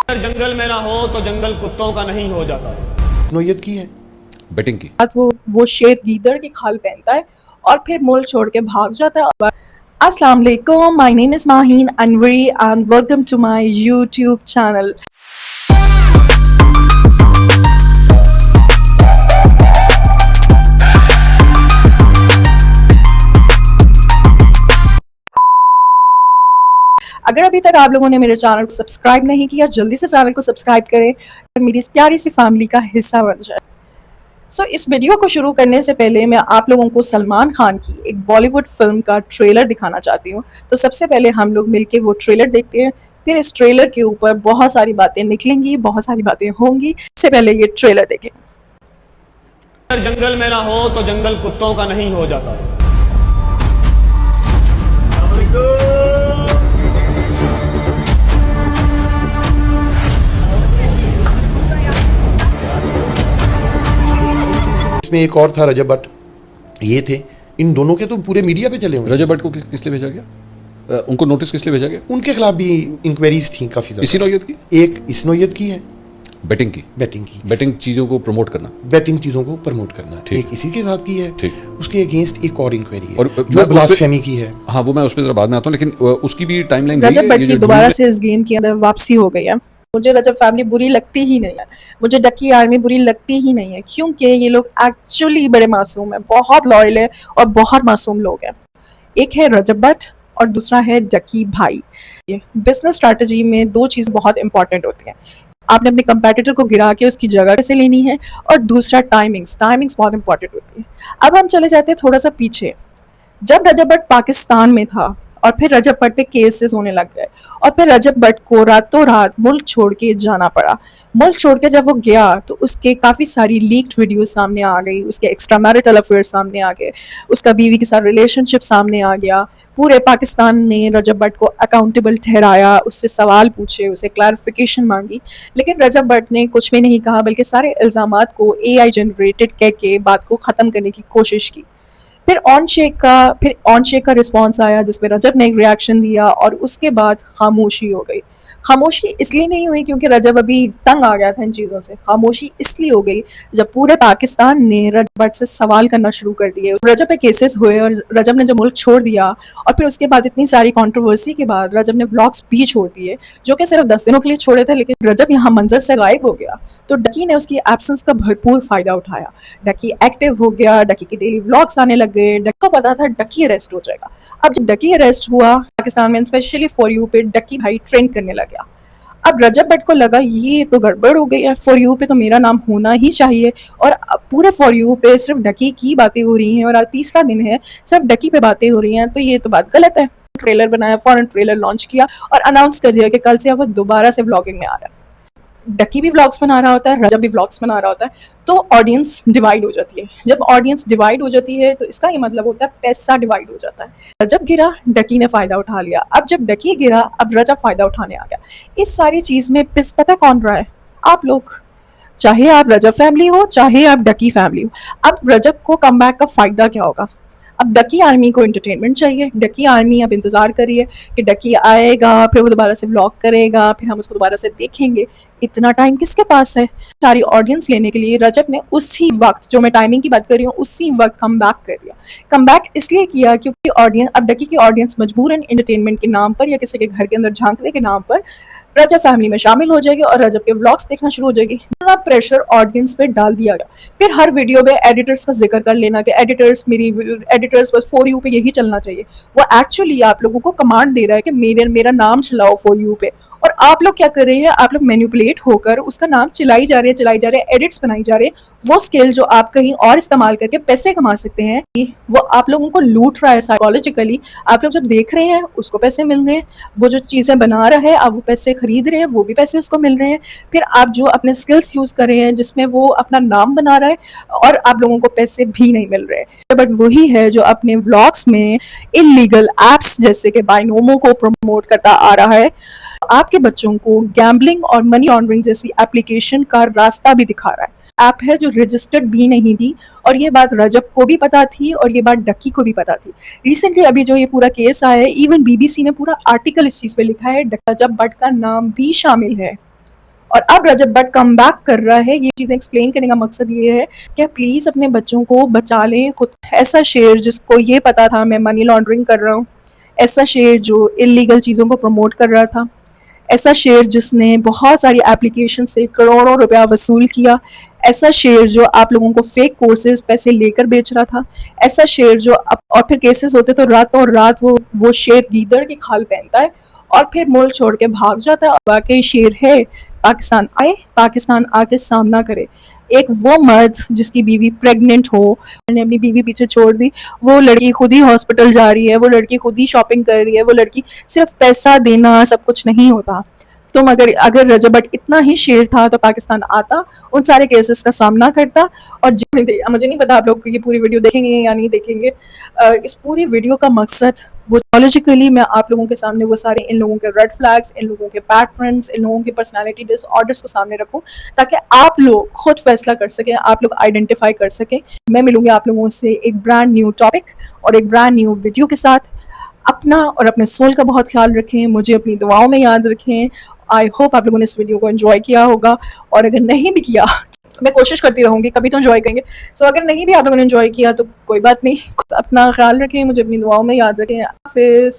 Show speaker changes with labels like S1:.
S1: अगर जंगल में ना हो तो जंगल कुत्तों का नहीं हो जाता।
S2: नोयत की है
S3: बेटिंग की।
S4: वो शेर गीदड़ की खाल पहनता है और फिर मुल्क छोड़ के भाग जाता है। अस्सलाम वालेकुम, my name is Maheen Anwari and welcome to my YouTube channel. अगर अभी तक आप लोगों ने मेरे चैनल को सब्सक्राइब नहीं किया, जल्दी से चैनल को सब्सक्राइब करें और मेरी इस प्यारी सी फैमिली का हिस्सा बन जाए। इस वीडियो को शुरू करने से पहले मैं आप लोगों को सलमान खान की एक बॉलीवुड फिल्म का ट्रेलर दिखाना चाहती हूँ। तो सबसे पहले हम लोग मिलके वो ट्रेलर देखते हैं, फिर इस ट्रेलर के ऊपर बहुत सारी बातें निकलेंगी, बहुत सारी बातें होंगी। सबसे पहले ये ट्रेलर देखें।
S1: अगर जंगल में ना हो तो जंगल कुत्तों का नहीं हो जाता।
S2: इसमें एक और था रजब भट्ट, ये थे। इन दोनों के तो पूरे मीडिया पे चले हुए।
S3: रजब भट्ट को किस लिए भेजा गया? उनको नोटिस किस लिए भेजा गया?
S2: उनके खिलाफ भी इंक्वायरीज थी काफी
S3: इसी
S2: ज्यादा।
S3: नौयत की?
S2: एक इस नौयत की है,
S3: बेटिंग की। बेटिंग चीजों को प्रमोट करना,
S2: बैटिंग चीजों को प्रमोट करना।
S3: ठीक।
S2: एक इसी के साथ की है।
S3: ठीक।
S2: उसके अगेंस्ट एक और इंक्वायरी है
S3: और
S2: जो ब्लास्फेमी की है।
S3: हाँ, वो मैं उसमें जरा बाद में आता हूँ, लेकिन उसकी भी टाइमलाइन
S4: रजब भट्ट की दोबारा से इस गेम के अंदर वापसी हो गई है। मुझे रजब फैमिली बुरी लगती ही नहीं है, मुझे डकी आर्मी बुरी लगती ही नहीं है, क्योंकि ये लोग एक्चुअली बड़े मासूम हैं, बहुत लॉयल है और बहुत मासूम लोग हैं। एक है रजब भट्ट और दूसरा है डकी भाई। बिजनेस स्ट्रैटेजी में दो चीज़ बहुत इंपॉर्टेंट होती हैं। आपने अपने कंपेटिटर को गिरा के उसकी जगह कैसे लेनी है, और दूसरा टाइमिंग्स बहुत इंपॉर्टेंट होती है। अब हम चले जाते हैं थोड़ा सा पीछे। जब रजब भट्ट पाकिस्तान में था और फिर रजब भट्ट पे केसेस होने लग गए और फिर रजब भट्ट को रातों रात मुल्क छोड़ के जाना पड़ा। मुल्क छोड़ के जब वो गया तो उसके काफ़ी सारी लीक्ड वीडियोस सामने आ गई, उसके एक्स्ट्रा मैरिटल अफेयर सामने आ गए, उसका बीवी के साथ रिलेशनशिप सामने आ गया। पूरे पाकिस्तान ने रजब भट्ट को अकाउंटेबल ठहराया, उससे सवाल पूछे, उसे क्लैरिफिकेशन मांगी, लेकिन रजब भट्ट ने कुछ भी नहीं कहा, बल्कि सारे इल्ज़ामात को AI जनरेटेड कह के बात को ख़त्म करने की कोशिश की। फिर ऑन शेख का रिस्पॉन्स आया, जिसमें रजब ने एक रिएक्शन दिया और उसके बाद खामोशी हो गई। खामोशी इसलिए नहीं हुई क्योंकि रजब अभी तंग आ गया था इन चीज़ों से। खामोशी इसलिए हो गई जब पूरे पाकिस्तान ने रजब भट्ट से सवाल करना शुरू कर दिए। रजब पे केसेस हुए और रजब ने जब मुल्क छोड़ दिया और फिर उसके बाद इतनी सारी कंट्रोवर्सी के बाद रजब ने व्लॉग्स भी छोड़ दिए, जो कि सिर्फ 10 दिनों के लिए छोड़े थे, लेकिन रजब यहाँ मंजर से गायब हो गया। तो डकी ने उसकी एब्सेंस का भरपूर फ़ायदा उठाया। डकी एक्टिव हो गया, डकी के डेली व्लॉग्स आने लग गए। डकी को पता था डकी अरेस्ट हो जाएगा। अब जब डकी अरेस्ट हुआ पाकिस्तान में, स्पेशली फॉर यू पे डकी भाई ट्रेंड करने लग गया। अब रजब भट्ट को लगा ये तो गड़बड़ हो गई है, फॉर यू पे तो मेरा नाम होना ही चाहिए, और अब पूरे फॉर यू पे सिर्फ डकी की बातें हो रही हैं और आज तीसरा दिन है सिर्फ डकी पे बातें हो रही हैं, तो ये तो बात गलत है। ट्रेलर बनाया, फॉरन ट्रेलर लॉन्च किया और अनाउंस कर दिया कि कल से अब वो दोबारा से व्लॉगिंग में आ रहा है। डकी भी व्लॉग्स बना रहा होता है, रजब भी व्लॉग्स बना रहा होता है, तो ऑडियंस डिवाइड हो जाती है। जब ऑडियंस डिवाइड हो जाती है तो इसका ये मतलब होता है पैसा डिवाइड हो जाता है। रजब गिरा, डकी ने फ़ायदा उठा लिया। अब जब डकी गिरा, अब रजब फ़ायदा उठाने आ गया। इस सारी चीज़ में पता कौन रहा है? आप लोग, चाहे आप रजब फैमिली हो, चाहे आप डकी फैमिली हो। अब रजब को कमबैक का फ़ायदा क्या होगा? अब डकी आर्मी को एंटरटेनमेंट चाहिए। डकी आर्मी अब इंतज़ार कर रही है कि डकी आएगा, फिर वो दोबारा से व्लॉग करेगा, फिर हम उसको दोबारा से देखेंगे। इतना टाइम किसके पास है? सारी ऑडियंस लेने के लिए रजब ने उसी वक्त, जो मैं टाइमिंग की बात कर रही हूँ, उसी वक्त कम बैक कर दिया। कम बैक इसलिए किया क्योंकि ऑडियंस, अब डकी की ऑडियंस मजबूरन एंटरटेनमेंट के नाम पर या किसी के घर के अंदर झांकने के नाम पर रजब फैमिली में शामिल हो जाएगी और रजब के व्लॉग्स देखना शुरू हो जाएगी। इतना प्रेशर ऑडियंस पे डाल दिया गया। फिर हर वीडियो में एडिटर्स का जिक्र कर लेना कि एडिटर्स बस फॉर यू पे यही चलना चाहिए। वो एक्चुअली आप लोगों को कमांड दे रहा है कि मेरा नाम चलाओ फॉर यू पे, और आप लोग क्या कर रहे हैं? आप लोग मैनिपुलेट होकर उसका नाम चलाई जा रहे हैं, एडिट्स बनाई जा रहे हैं। वो स्किल जो आप कहीं और इस्तेमाल करके पैसे कमा सकते हैं, वो आप लोगों को लूट रहा है साइकोलॉजिकली। आप लोग जब देख रहे हैं उसको पैसे मिल रहे हैं, वो जो चीज़ें बना रहा है आप वो पैसे खरीद रहे हैं, वो भी पैसे उसको मिल रहे हैं। फिर आप जो अपने स्किल्स यूज़ कर रहे हैं जिसमें वो अपना नाम बना रहा है, और आप लोगों को पैसे भी नहीं मिल रहे। बट वही है जो अपने व्लॉग्स में इलीगल एप्स जैसे कि बाइनोमो को प्रमोट करता आ रहा है, आपके बच्चों को गैम्बलिंग और मनी लॉन्ड्रिंग जैसी एप्लीकेशन का रास्ता भी दिखा रहा है। ऐप है जो रजिस्टर्ड भी नहीं थी, और ये बात रजब को भी पता थी और ये बात डकी को भी पता थी। रिसेंटली अभी जो ये पूरा केस आया है, इवन BBC ने पूरा आर्टिकल इस चीज़ पे लिखा है, रजब भट्ट का नाम भी शामिल है। और अब रजब भट्ट कम बैक कर रहा है। ये चीज़ें एक्सप्लेन करने का मकसद ये है कि प्लीज़ अपने बच्चों को बचा लें खुद। ऐसा शेर जिसको ये पता था मैं मनी लॉन्ड्रिंग कर रहा हूँ, ऐसा शेर जो इलीगल चीज़ों को प्रमोट कर रहा था, ऐसा शेर जिसने बहुत सारी एप्लीकेशन से करोड़ों रुपया वसूल किया, ऐसा शेर जो आप लोगों को फेक कोर्सेज पैसे लेकर बेच रहा था, ऐसा शेर जो और फिर केसेस होते तो रातों रात वो शेर गीदड़ की खाल पहनता है और फिर मुल्क छोड़ के भाग जाता है। वाकई शेर है, पाकिस्तान आए, पाकिस्तान आके सामना करे। एक वो मर्द जिसकी बीवी प्रेग्नेंट हो, मैंने अपनी बीवी पीछे छोड़ दी, वो लड़की खुद ही हॉस्पिटल जा रही है, वो लड़की खुद ही शॉपिंग कर रही है, वो लड़की सिर्फ पैसा देना सब कुछ नहीं होता। तुम अगर रजब भट्ट इतना ही शेर था तो पाकिस्तान आता, उन सारे केसेस का सामना करता। और मुझे नहीं पता आप लोग ये पूरी वीडियो देखेंगे या नहीं देखेंगे। इस पूरी वीडियो का मकसद वो लॉजिकली मैं आप लोगों के सामने वो सारे इन लोगों के रेड फ्लैग्स, इन लोगों के पैटर्न्स, इन लोगों के पर्सनालिटी डिसऑर्डर्स को सामने रखूं ताकि आप लोग खुद फैसला कर सकें, आप लोग आइडेंटिफाई कर सकें। मैं मिलूंगी आप लोगों से एक ब्रांड न्यू टॉपिक और एक ब्रांड न्यू वीडियो के साथ। अपना और अपने सोल का बहुत ख्याल रखें, मुझे अपनी दुआओं में याद रखें। आई होप आप लोगों ने इस वीडियो को एंजॉय किया होगा, और अगर नहीं भी किया मैं कोशिश करती रहूँगी, कभी तो एंजॉय करेंगे। सो अगर नहीं भी आप लोगों ने एंजॉय किया तो कोई बात नहीं, अपना ख्याल रखें, मुझे अपनी दुआओं में याद रखें। हाफिज़।